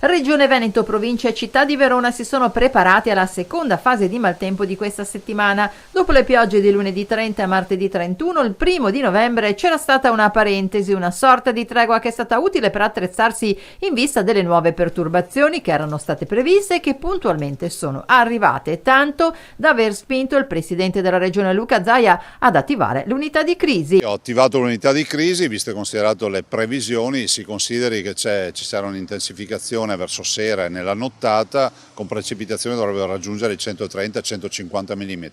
Regione Veneto, provincia e città di Verona si sono preparati alla seconda fase di maltempo di questa settimana. Dopo le piogge di lunedì 30 e martedì 31, il 1° novembre c'era stata una parentesi, una sorta di tregua che è stata utile per attrezzarsi in vista delle nuove perturbazioni che erano state previste e che puntualmente sono arrivate, tanto da aver spinto il presidente della regione Luca Zaia ad attivare l'unità di crisi. Ho attivato l'unità di crisi, visto e considerato le previsioni, si consideri che ci sarà un'intensificazione verso sera e nella nottata, con precipitazioni dovrebbero raggiungere i 130-150 mm.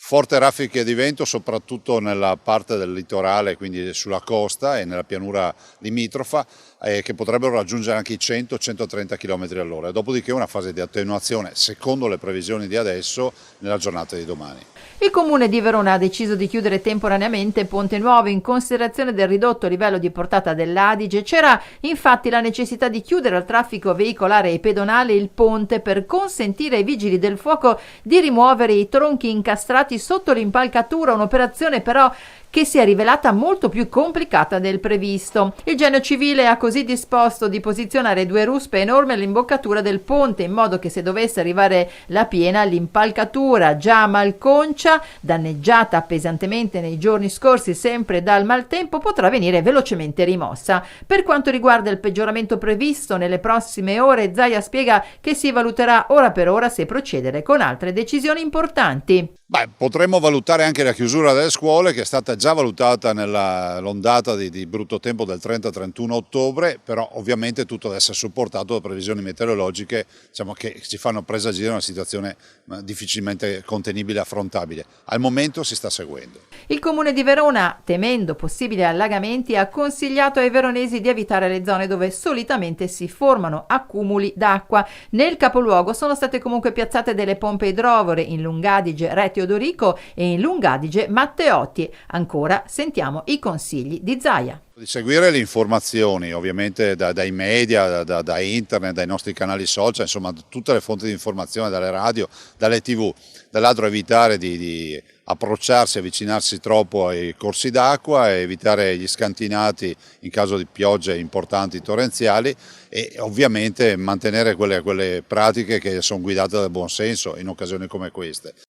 Forti raffiche di vento soprattutto nella parte del litorale, quindi sulla costa e nella pianura limitrofa, che potrebbero raggiungere anche i 100-130 km all'ora. Dopodiché una fase di attenuazione, secondo le previsioni di adesso, nella giornata di domani. Il comune di Verona ha deciso di chiudere temporaneamente Ponte Nuovo in considerazione del ridotto livello di portata dell'Adige. C'era infatti la necessità di chiudere al traffico veicolare e pedonale il ponte per consentire ai vigili del fuoco di rimuovere i tronchi incastrati sotto l'impalcatura, un'operazione però che si è rivelata molto più complicata del previsto. Il Genio Civile ha così disposto di posizionare 2 ruspe enormi all'imboccatura del ponte, in modo che se dovesse arrivare la piena, l'impalcatura già malconcia, danneggiata pesantemente nei giorni scorsi sempre dal maltempo, potrà venire velocemente rimossa. Per quanto riguarda il peggioramento previsto nelle prossime ore, Zaia spiega che si valuterà ora per ora se procedere con altre decisioni importanti. Potremmo valutare anche la chiusura delle scuole, che è stata già valutata nell'ondata di brutto tempo del 30-31 ottobre, però ovviamente tutto deve essere supportato da previsioni meteorologiche, diciamo, che ci fanno presagire una situazione difficilmente contenibile e affrontabile. Al momento si sta seguendo. Il comune di Verona, temendo possibili allagamenti, ha consigliato ai veronesi di evitare le zone dove solitamente si formano accumuli d'acqua. Nel capoluogo sono state comunque piazzate delle pompe idrovore in Lungadige, Reggio Odorico e in Lungadige Matteotti. Ancora sentiamo i consigli di Zaia. Di seguire le informazioni ovviamente dai media, da internet, dai nostri canali social, insomma tutte le fonti di informazione, dalle radio, dalle tv. Dall'altro evitare di approcciarsi, avvicinarsi troppo ai corsi d'acqua, evitare gli scantinati in caso di piogge importanti torrenziali e ovviamente mantenere quelle pratiche che sono guidate dal buon senso in occasioni come queste.